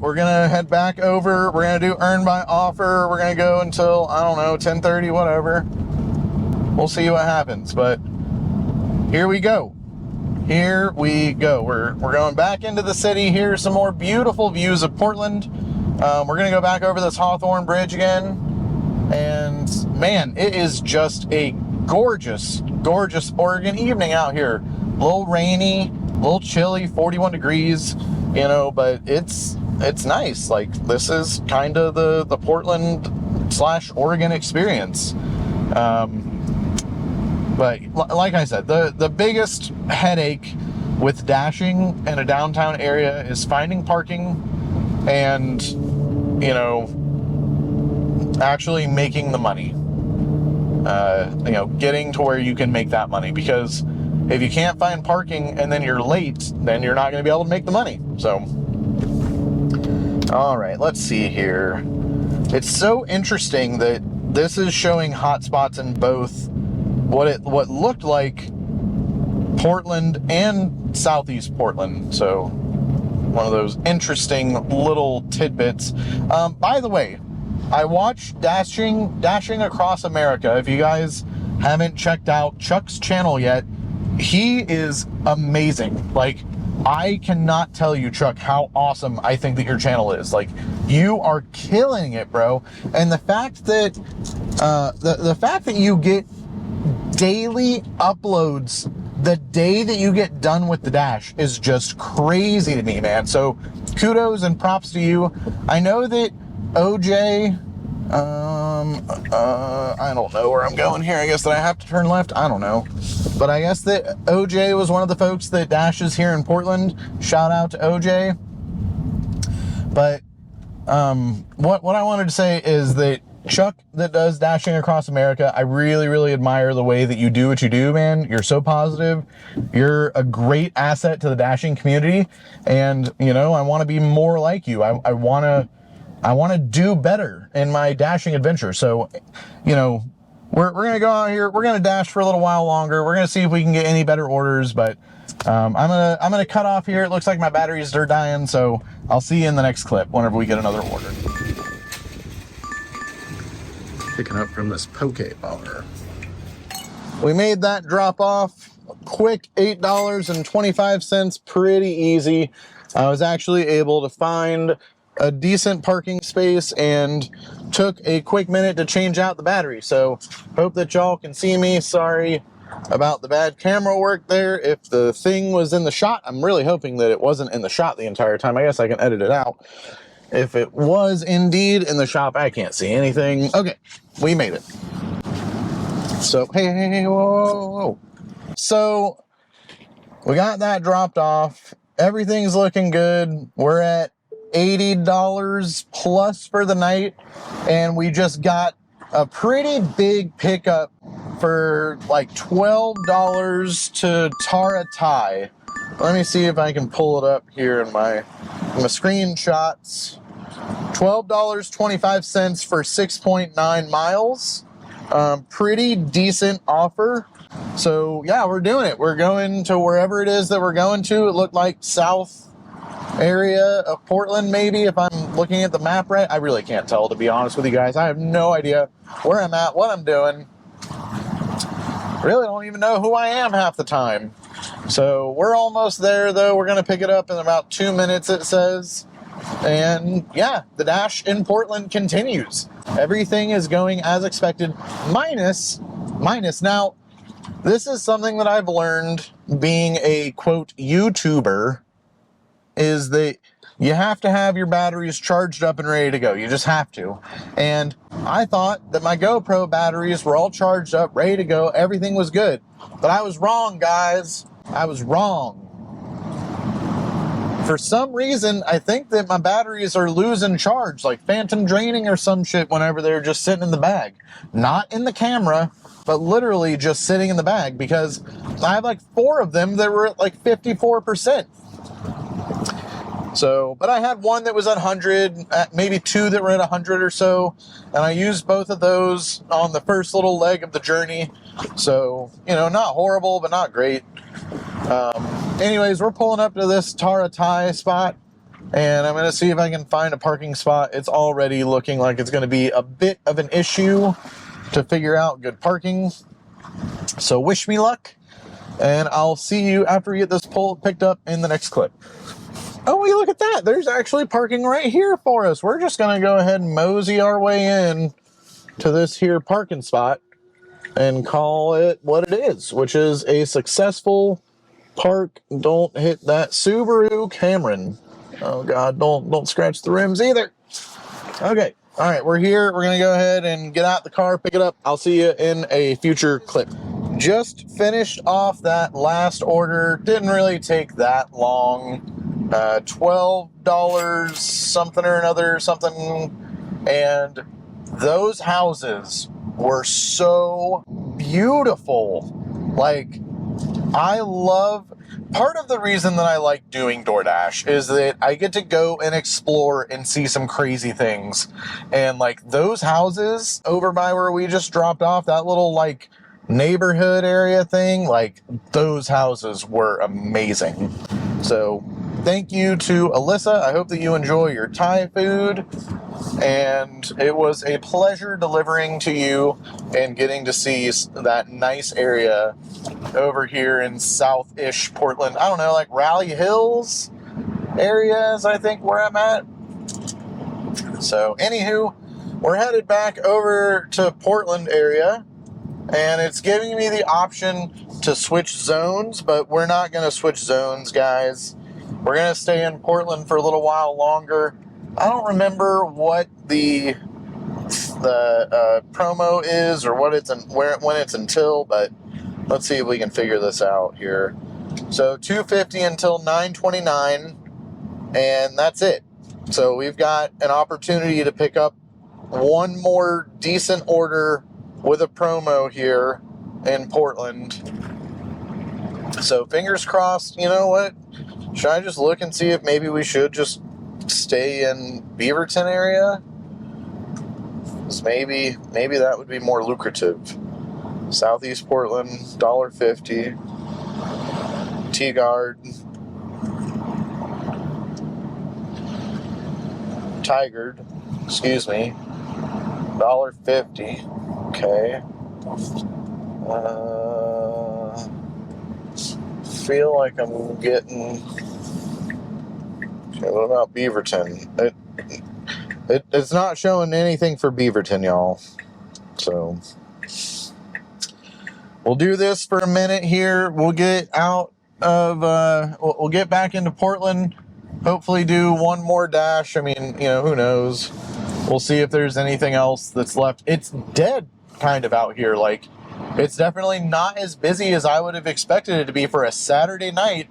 we're gonna head back over. We're gonna do earn by offer. We're gonna go until, I don't know, 10:30, whatever. We'll see what happens, but here we go. Here we go. We're going back into the city. Here's some more beautiful views of Portland. We're gonna go back over this Hawthorne Bridge again, and man, it is just a gorgeous, gorgeous Oregon evening out here. A little rainy, a little chilly, 41 degrees, you know, but it's nice. Like, this is kind of the Portland / Oregon experience. But like I said, the biggest headache with dashing in a downtown area is finding parking and, you know, actually making the money. You know, getting to where you can make that money, because if you can't find parking and then you're late, then you're not going to be able to make the money. So, all right, let's see here. It's so interesting that this is showing hotspots in both what looked like Portland and Southeast Portland. So, one of those interesting little tidbits. By the way, I watched Dashing Across America. If you guys haven't checked out Chuck's channel yet, he is amazing. Like, I cannot tell you, Chuck, how awesome I think that your channel is. Like, you are killing it, bro. And the fact that the fact that you get daily uploads the day that you get done with the dash is just crazy to me, man. So kudos and props to you. I know that OJ, I don't know where I'm going here. I guess that I have to turn left. I don't know. But I guess that OJ was one of the folks that dashes here in Portland. Shout out to OJ. But what I wanted to say is that Chuck, that does Dashing Across America, I really, really admire the way that you do what you do, man. You're so positive. You're a great asset to the dashing community. And, you know, I want to be more like you. I want to do better in my dashing adventure. So, you know, we're going to go out here. We're going to dash for a little while longer. We're going to see if we can get any better orders, but I'm going to cut off here. It looks like my batteries are dying, so I'll see you in the next clip whenever we get another order. Picking up from this poke bar. We made that drop off. Quick $8.25, pretty easy. I was actually able to find a decent parking space and took a quick minute to change out the battery. So hope that y'all can see me. Sorry about the bad camera work there. If the thing was in the shot, I'm really hoping that it wasn't in the shot the entire time. I guess I can edit it out. If it was indeed in the shop, I can't see anything. Okay, we made it. So, hey, whoa. So, we got that dropped off. Everything's looking good. We're at $80 plus for the night. And we just got a pretty big pickup for like $12 to Taratai. Let me see if I can pull it up here in my screenshots. $12.25 for 6.9 miles. Pretty decent offer. So yeah, we're doing it. We're going to wherever it is that we're going to. It looked like south area of Portland, maybe, if I'm looking at the map right. I really can't tell, to be honest with you guys. I have no idea where I'm at, what I'm doing. Really don't even know who I am half the time. So we're almost there, though. We're going to pick it up in about 2 minutes, it says. And yeah, the dash in Portland continues. Everything is going as expected, minus. Now, this is something that I've learned being a, quote, YouTuber, is that you have to have your batteries charged up and ready to go. You just have to. And I thought that my GoPro batteries were all charged up, ready to go. Everything was good. But I was wrong, guys. I was wrong. For some reason, I think that my batteries are losing charge, like phantom draining or some shit whenever they're just sitting in the bag. Not in the camera, but literally just sitting in the bag, because I have like 4 of them that were at like 54%. So, but I had one that was at 100, maybe 2 that were at 100 or so, and I used both of those on the first little leg of the journey. So, you know, not horrible, but not great. Anyways, we're pulling up to this Taratai spot. And I'm going to see if I can find a parking spot. It's already looking like it's going to be a bit of an issue to figure out good parking. So wish me luck, and I'll see you after we get this pole picked up in the next clip. Oh, wait, look at that. There's actually parking right here for us. We're just going to go ahead and mosey our way in to this here parking spot and call it what it is, which is a successful park. Don't hit that Subaru Camry. Oh God, don't scratch the rims either. Okay, all right, we're here. We're gonna go ahead and get out the car, pick it up. I'll see you in a future clip. Just finished off that last order. Didn't really take that long. $12 something or another, something. And those houses were so beautiful. Like, I love, part of the reason that I like doing DoorDash is that I get to go and explore and see some crazy things. And like those houses over by where we just dropped off, that little like neighborhood area thing, like those houses were amazing. So thank you to Alyssa. I hope that you enjoy your Thai food. And it was a pleasure delivering to you and getting to see that nice area over here in south-ish Portland. I don't know, like Raleigh Hills areas, I think, where I'm at. So, anywho, we're headed back over to Portland area, and it's giving me the option to switch zones, but we're not going to switch zones, guys. We're going to stay in Portland for a little while longer. I don't remember what the promo is or what it's when it's until, but let's see if we can figure this out here. So $250 until $929, and that's it. So we've got an opportunity to pick up one more decent order with a promo here in Portland. So fingers crossed. You know what? Should I just look and see if maybe we should just stay in Beaverton area? Because maybe that would be more lucrative. Southeast Portland, $1.50. T-Guard. Tigard, excuse me. $1.50. Okay. Feel like I'm getting... Okay, what about Beaverton? It's not showing anything for Beaverton, y'all. So we'll do this for a minute here. We'll get out of we'll get back into Portland. Hopefully do one more dash. I mean, you know, who knows? We'll see if there's anything else that's left. It's dead kind of out here. Like, it's definitely not as busy as I would have expected it to be for a Saturday night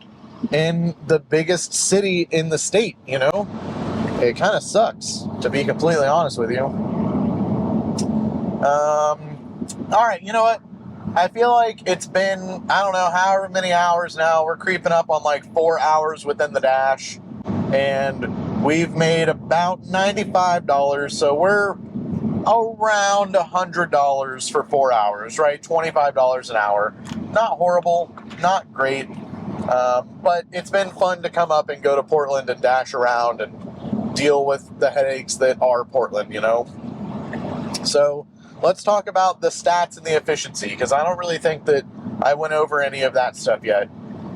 in the biggest city in the state, you know? It kind of sucks, to be completely honest with you. Alright, you know what? I feel like it's been, I don't know, however many hours now. We're creeping up on like 4 hours within the dash. And we've made about $95, so we're around $100 for 4 hours, right? $25 an hour. Not horrible, not great. But it's been fun to come up and go to Portland and dash around and deal with the headaches that are Portland, you know? So let's talk about the stats and the efficiency, because I don't really think that I went over any of that stuff yet.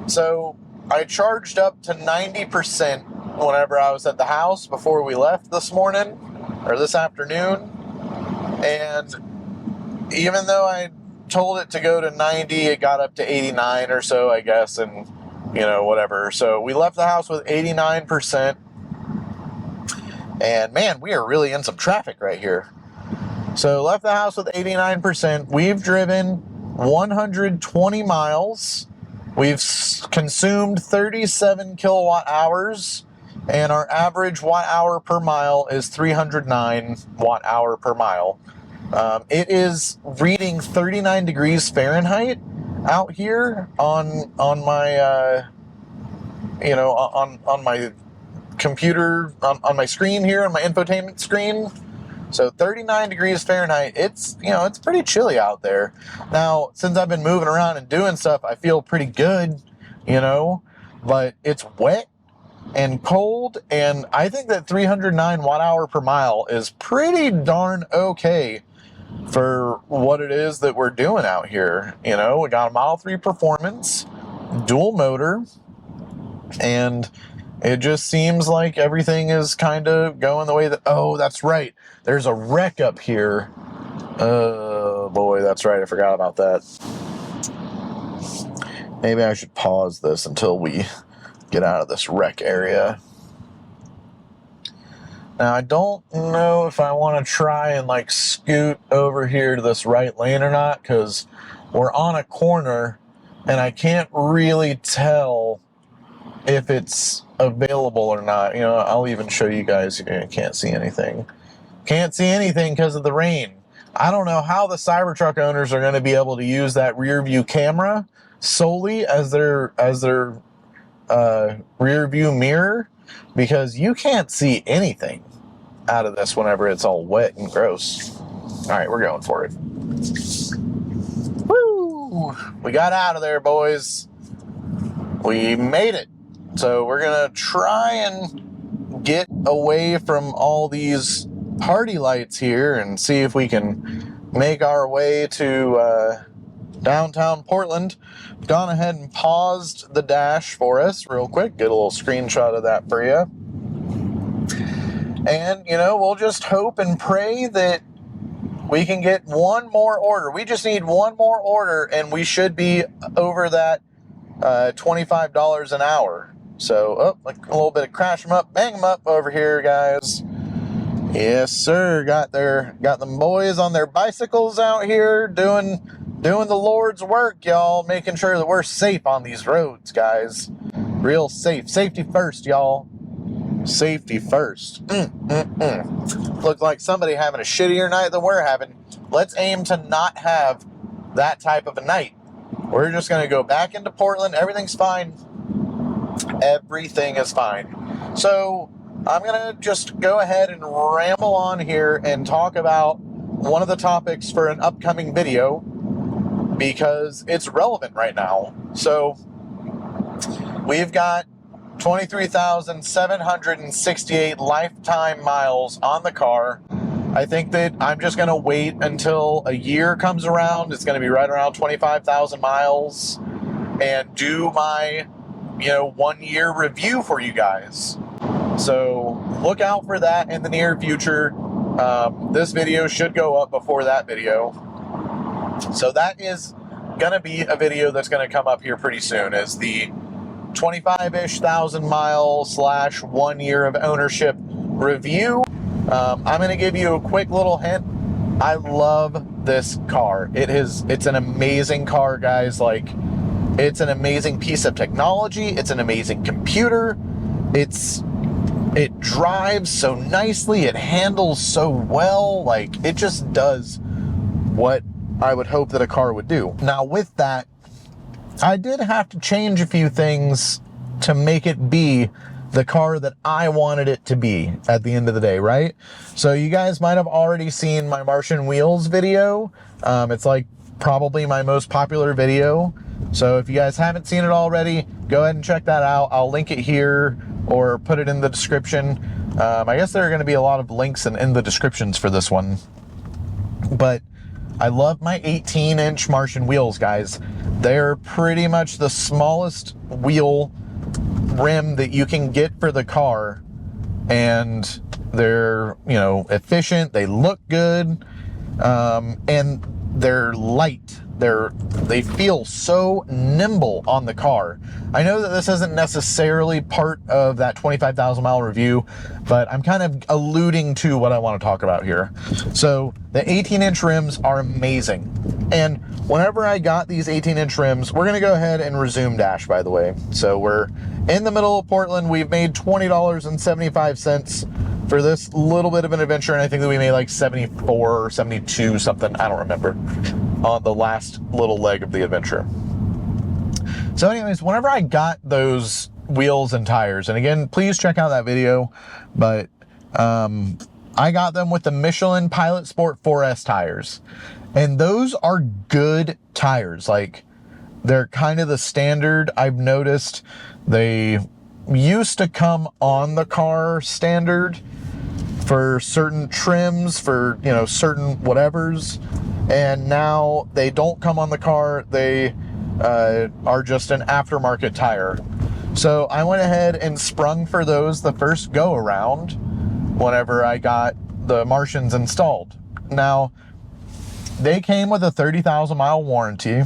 So I charged up to 90% whenever I was at the house before we left this morning, or this afternoon. And even though I told it to go to 90, it got up to 89 or so, I guess, and, you know, whatever. So we left the house with 89%. And, man, we are really in some traffic right here. So left the house with 89%. We've driven 120 miles. We've consumed 37 kilowatt hours. And our average watt hour per mile is 309 watt hour per mile. It is reading 39 degrees Fahrenheit out here on my on my computer, on my screen here, on my infotainment screen. So 39 degrees Fahrenheit. It's pretty chilly out there. Now, since I've been moving around and doing stuff, I feel pretty good, but it's wet. and cold, and I think that 309 watt-hour per mile is pretty darn okay for what it is that we're doing out here. You know, we got a Model 3 Performance, dual motor, and it just seems like everything is kind of going the way that... Oh, that's right. There's a wreck up here. Oh, boy, that's right. I forgot about that. Maybe I should pause this until we get out of this wreck area. Now, I don't know if I want to try and, like, scoot over here to this right lane or not, because we're on a corner, and I can't really tell if it's available or not. You know, I'll even show you guys. You can't see anything. Can't see anything because of the rain. I don't know how the Cybertruck owners are going to be able to use that rear view camera solely as their rear view mirror, because you can't see anything out of this whenever it's all wet and gross. All right, we're going for it. Woo! We got out of there, boys. We made it. So we're going to try and get away from all these party lights here and see if we can make our way to downtown Portland. Gone ahead and paused the dash for us real quick. Get a little screenshot of that for you. And, you know, we'll just hope and pray that we can get one more order. We just need one more order, and we should be over that $25 an hour. So, like a little bit of crash them up, bang them up over here, guys. Yes, sir. Got them boys on their bicycles out here doing the Lord's work, y'all. Making sure that we're safe on these roads, guys. Real safe. Safety first, y'all. Safety first. Look like somebody having a shittier night than we're having. Let's aim to not have that type of a night. We're just going to go back into Portland. Everything's fine. Everything is fine. So I'm going to just go ahead and ramble on here and talk about one of the topics for an upcoming video, because it's relevant right now. So we've got 23,768 lifetime miles on the car. I think that I'm just going to wait until a year comes around. It's going to be right around 25,000 miles, and do my, 1 year review for you guys. So look out for that in the near future. This video should go up before that video. So that is going to be a video that's going to come up here pretty soon, as the 25-ish thousand mile / 1 year of ownership review. I'm going to give you a quick little hint. I love this car. It's an amazing car, guys. Like, it's an amazing piece of technology. It's an amazing computer. It drives so nicely. It handles so well. Like, it just does what I would hope that a car would do. Now, with that, I did have to change a few things to make it be the car that I wanted it to be at the end of the day, right? So you guys might have already seen my Martian Wheels video. It's like probably my most popular video. So if you guys haven't seen it already, go ahead and check that out. I'll link it here or put it in the description. I guess there are going to be a lot of links in the descriptions for this one. But I love my 18-inch Martian wheels, guys. They're pretty much the smallest wheel rim that you can get for the car, and they're, efficient. They look good, and they're light. They feel so nimble on the car. I know that this isn't necessarily part of that 25,000 mile review, but I'm kind of alluding to what I want to talk about here. So the 18-inch rims are amazing. And whenever I got these 18-inch rims, we're going to go ahead and resume dash, by the way. So we're in the middle of Portland. We've made $20.75 for this little bit of an adventure, and I think that we made like 74 or 72 something, I don't remember, on the last little leg of the adventure. So anyways, whenever I got those wheels and tires, and again, please check out that video, but I got them with the Michelin Pilot Sport 4S tires, and those are good tires. Like, they're kind of the standard. I've noticed they used to come on the car standard for certain trims, for, you know, certain whatevers, and now they don't come on the car. They are just an aftermarket tire. So I went ahead and sprung for those the first go around whenever I got the Martians installed. Now, they came with a 30,000 mile warranty,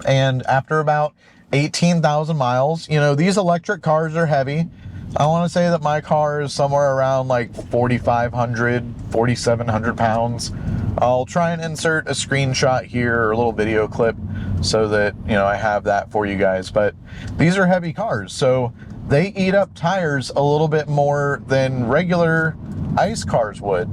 and after about 18,000 miles, you know, these electric cars are heavy. I want to say that my car is somewhere around like 4,500, 4,700 pounds. I'll try and insert a screenshot here or a little video clip so that, you know, I have that for you guys. But these are heavy cars, so they eat up tires a little bit more than regular ICE cars would.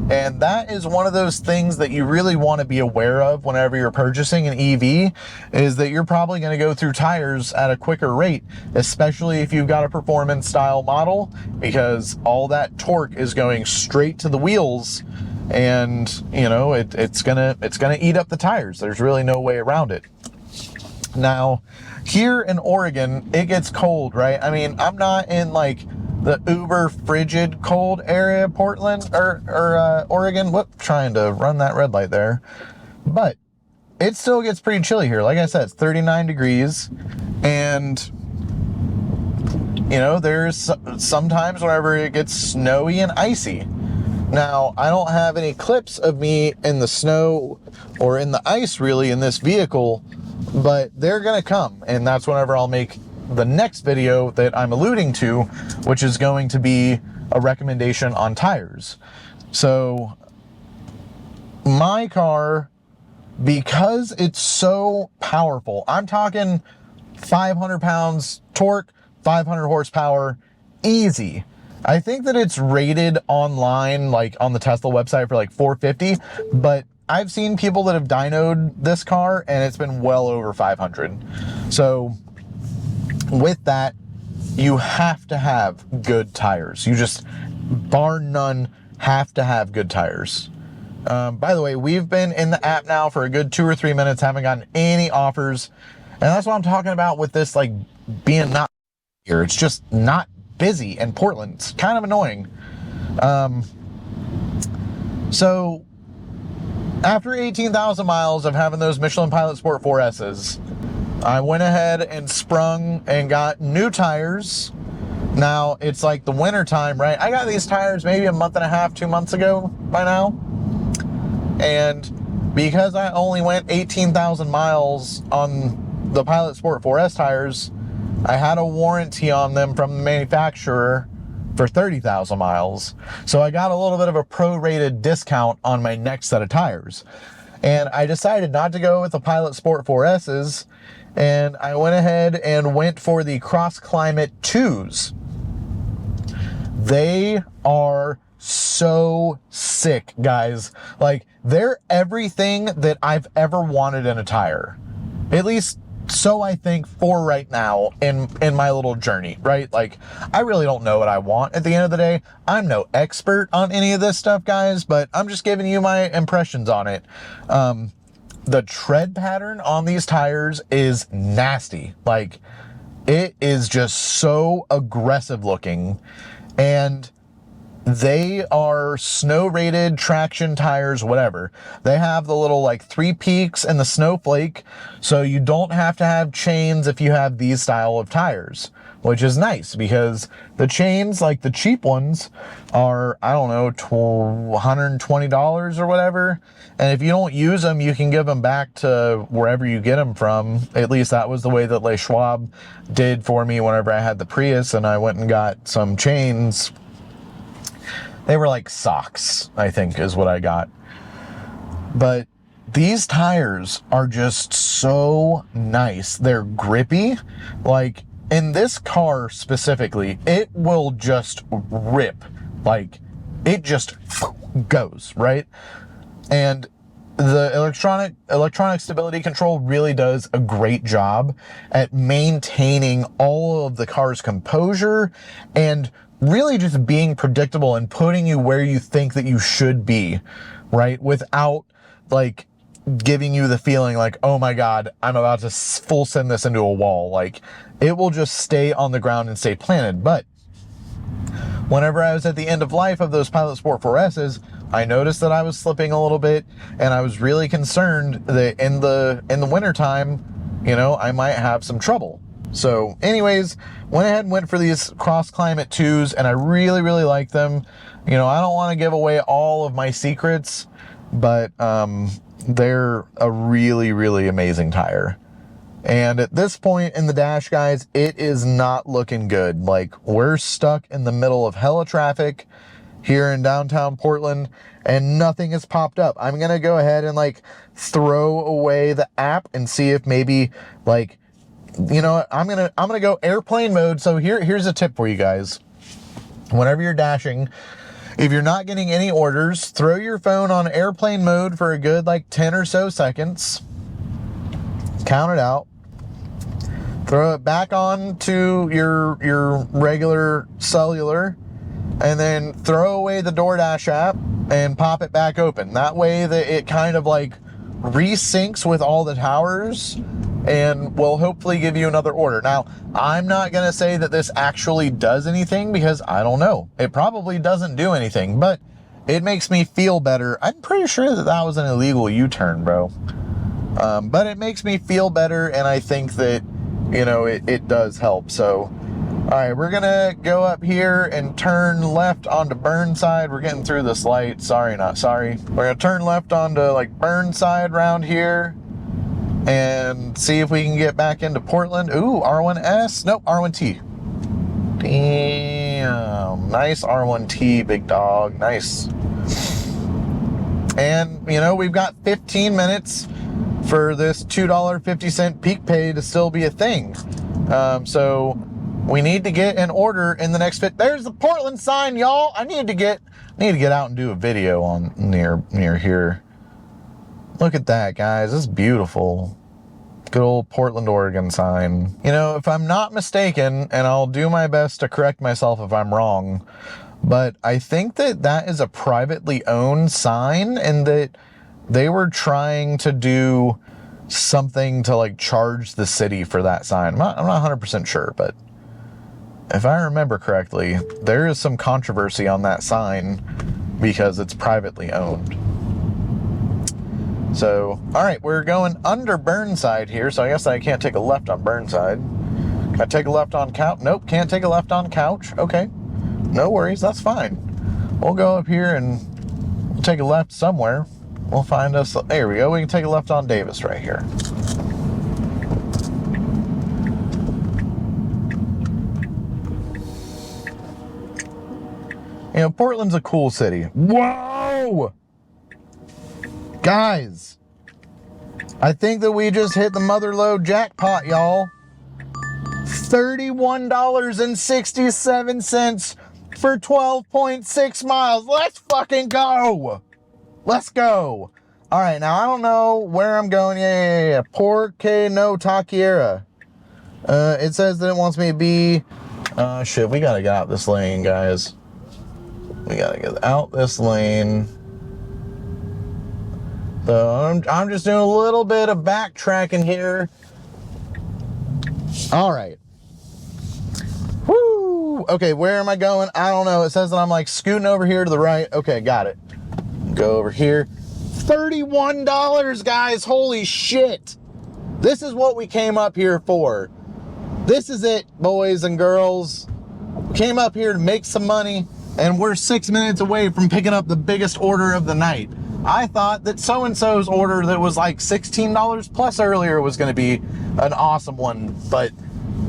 And that is one of those things that you really want to be aware of whenever you're purchasing an EV, is that you're probably going to go through tires at a quicker rate, especially if you've got a performance style model, because all that torque is going straight to the wheels, and you know, it's gonna eat up the tires. There's really no way around it. Now, here in Oregon, it gets cold, right? I mean, I'm not in like the uber frigid cold area, Portland or Oregon. Whoop, trying to run that red light there. But it still gets pretty chilly here. Like I said, it's 39 degrees. And, you know, there's sometimes whenever it gets snowy and icy. Now, I don't have any clips of me in the snow or in the ice really in this vehicle, but they're gonna come. And that's whenever I'll make the next video that I'm alluding to, which is going to be a recommendation on tires. So my car, because it's so powerful, I'm talking 500 pounds torque, 500 horsepower, easy. I think that it's rated online, like on the Tesla website, for like 450, but I've seen people that have dynoed this car and it's been well over 500. So with that, you have to have good tires. You just, bar none, have to have good tires. By the way, we've been in the app now for a good 2 or 3 minutes, haven't gotten any offers. And that's what I'm talking about with this, like, being not here. It's just not busy in Portland. It's kind of annoying. So after 18,000 miles of having those Michelin Pilot Sport 4S's, I went ahead and sprung and got new tires. Now, it's like the winter time, right? I got these tires maybe a month and a half, 2 months ago by now. And because I only went 18,000 miles on the Pilot Sport 4S tires, I had a warranty on them from the manufacturer for 30,000 miles. So I got a little bit of a prorated discount on my next set of tires. And I decided not to go with the Pilot Sport 4S's, and I went ahead and went for the Cross Climate 2s. They are so sick, guys. Like, they're everything that I've ever wanted in a tire. At least so I think for right now in my little journey, right? Like, I really don't know what I want at the end of the day. I'm no expert on any of this stuff, guys, but I'm just giving you my impressions on it. The tread pattern on these tires is nasty. Like, it is just so aggressive looking, and they are snow rated traction tires, whatever. They have the little like 3 peaks and the snowflake, so you don't have to have chains if you have these style of tires, which is nice because the chains, like the cheap ones, are, I don't know, $120 or whatever. And if you don't use them, you can give them back to wherever you get them from. At least that was the way that Les Schwab did for me whenever I had the Prius and I went and got some chains. They were like socks, I think, is what I got. But these tires are just so nice. They're grippy. Like, in this car specifically, it will just rip. Like, it just goes, right? And the electronic stability control really does a great job at maintaining all of the car's composure and really just being predictable and putting you where you think that you should be, right? Without like giving you the feeling like, oh my God, I'm about to full send this into a wall. Like, it will just stay on the ground and stay planted. But whenever I was at the end of life of those Pilot Sport 4S's, I noticed that I was slipping a little bit, and I was really concerned that in the wintertime, you know, I might have some trouble. So anyways, went ahead and went for these Cross Climate 2s, and I really, really like them. You know, I don't want to give away all of my secrets, but they're a really, really amazing tire. And at this point in the dash, guys, it is not looking good. Like, we're stuck in the middle of hella traffic here in downtown Portland, and nothing has popped up. I'm gonna go ahead and like throw away the app and see if maybe, like, you know what, I'm gonna go airplane mode. So here's a tip for you guys. Whenever you're dashing, if you're not getting any orders, throw your phone on airplane mode for a good like 10 or so seconds. Count it out. Throw it back on to your regular cellular, and then throw away the DoorDash app and pop it back open. That way that it kind of like resyncs with all the towers and will hopefully give you another order. Now, I'm not gonna say that this actually does anything because I don't know. It probably doesn't do anything, but it makes me feel better. I'm pretty sure that that was an illegal U-turn, bro. But it makes me feel better, and I think that, you know, it does help. So, all right, we're gonna go up here and turn left onto Burnside. We're getting through this light. Sorry, not sorry. We're gonna turn left onto like Burnside around here and see if we can get back into Portland. Ooh, R1S. Nope, R1T. Damn, nice R1T, big dog. Nice. And, you know, we've got 15 minutes for this $2.50 peak pay to still be a thing. So we need to get an order in the next fit. There's the Portland sign, y'all. I need to get out and do a video on near here. Look at that, guys. It's beautiful. Good old Portland, Oregon sign. You know, if I'm not mistaken, and I'll do my best to correct myself if I'm wrong, but I think that that is a privately owned sign, and that they were trying to do something to like charge the city for that sign. I'm not 100% sure, but if I remember correctly, there is some controversy on that sign because it's privately owned. So, all right, we're going under Burnside here, so I guess I can't take a left on Burnside. Can I take a left on Couch? Nope, can't take a left on Couch. Okay, no worries, that's fine. We'll go up here and we'll take a left somewhere. We'll find us, there we go, we can take a left on Davis right here. You know, Portland's a cool city. Whoa! Guys, I think that we just hit the motherlode jackpot, y'all. $31.67 for 12.6 miles. Let's fucking go! Let's go. All right, now I don't know where I'm going. Yeah. Porque no Taquiera. It says that it wants me to be... shit, we gotta get out this lane, guys. We gotta get out this lane. So I'm just doing a little bit of backtracking here. All right. Woo! Okay, where am I going? I don't know. It says that I'm like scooting over here to the right. Okay, got it. Go over here. $31, guys. Holy shit. This is what we came up here for. This is it, boys and girls. We came up here to make some money, and we're 6 minutes away from picking up the biggest order of the night. I thought that so-and-so's order that was like $16 plus earlier was going to be an awesome one, but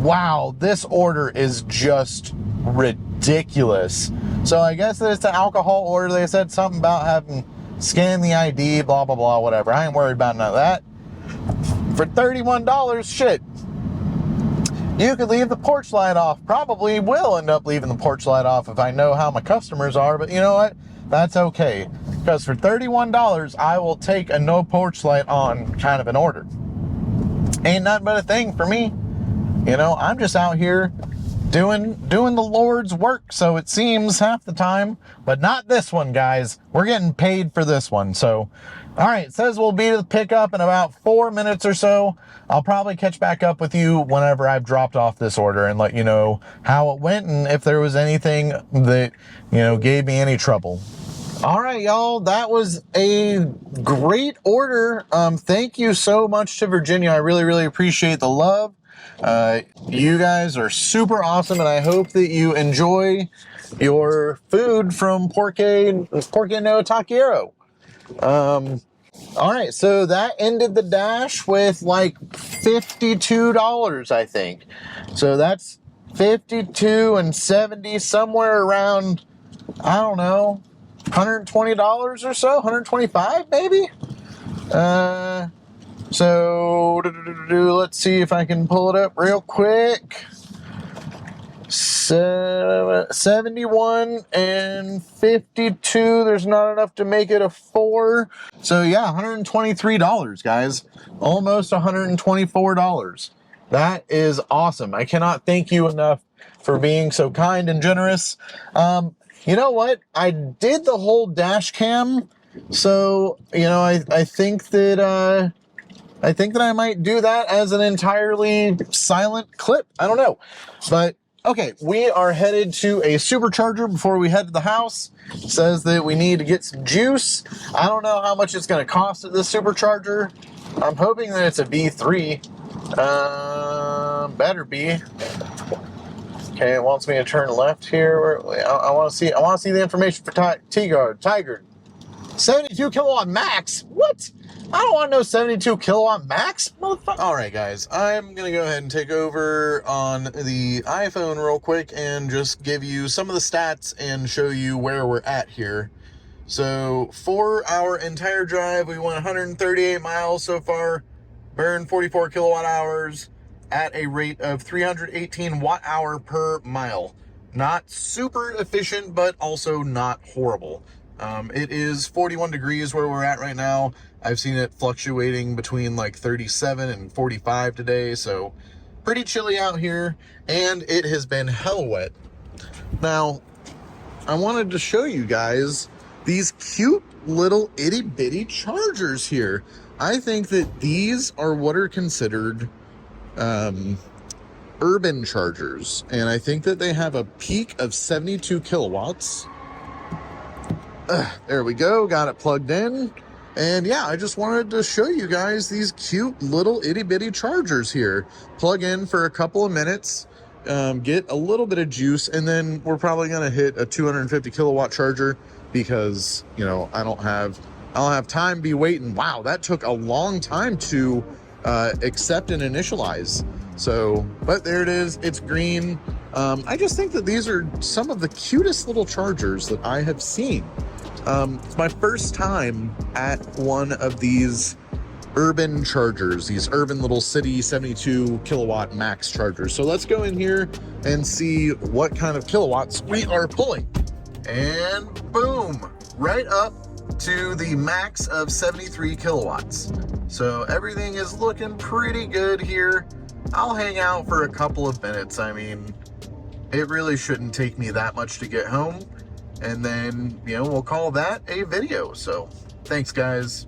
wow, this order is just ridiculous. So I guess that it's an alcohol order. They said something about having scan the ID, blah, blah, blah, whatever. I ain't worried about none of that. For $31, shit. You could leave the porch light off. Probably will end up leaving the porch light off if I know how my customers are, but you know what? That's okay. Because for $31, I will take a no porch light on kind of an order. Ain't nothing but a thing for me. You know, I'm just out here doing the Lord's work, so it seems half the time, but not this one, guys. We're getting paid for this one, so All right, it says we'll be to the pickup in about 4 minutes or so. I'll probably catch back up with you whenever I've dropped off this order and let you know how it went and if there was anything that, gave me any trouble. All right, y'all, that was a great order. Thank you so much to Virginia. I really, really appreciate the love. You guys are super awesome, and I hope that you enjoy your food from Porque no Taquero. All right, so that ended the dash with like $52, I think. So that's 52 and 70, somewhere around, I don't know, $120 or so, 125 maybe. So let's see if I can pull it up real quick. 71 and 52. There's not enough to make it a 4. So yeah, $123, guys. Almost $124. That is awesome. I cannot thank you enough for being so kind and generous. You know what? I did the whole dash cam. So, I think that I might do that as an entirely silent clip. I don't know. But okay, we are headed to a supercharger before we head to the house. It says that we need to get some juice. I don't know how much it's going to cost at this supercharger. I'm hoping that it's a B3. Better be. Okay, it wants me to turn left here. I want to see the information for Tiger. 72 kilowatt max? What? I don't want no 72 kilowatt max, motherfucker. All right, guys, I'm going to go ahead and take over on the iPhone real quick and just give you some of the stats and show you where we're at here. So for our entire drive, we went 138 miles so far, burned 44 kilowatt hours at a rate of 318 watt hour per mile. Not super efficient, but also not horrible. It is 41 degrees where we're at right now. I've seen it fluctuating between like 37 and 45 today, so pretty chilly out here, and it has been hell wet. Now, I wanted to show you guys these cute little itty bitty chargers here. I think that these are what are considered urban chargers, and I think that they have a peak of 72 kilowatts. There we go, got it plugged in. And yeah, I just wanted to show you guys these cute little itty bitty chargers here. Plug in for a couple of minutes, get a little bit of juice, and then we're probably gonna hit a 250 kilowatt charger because, I don't have time to be waiting. Wow, that took a long time to accept and initialize. So, but there it is, it's green. I just think that these are some of the cutest little chargers that I have seen. It's my first time at one of these urban chargers, these urban little city 72 kilowatt max chargers. So let's go in here and see what kind of kilowatts we are pulling. And boom, right up to the max of 73 kilowatts. So everything is looking pretty good here. I'll hang out for a couple of minutes. I mean, it really shouldn't take me that much to get home. And then, we'll call that a video. So thanks, guys.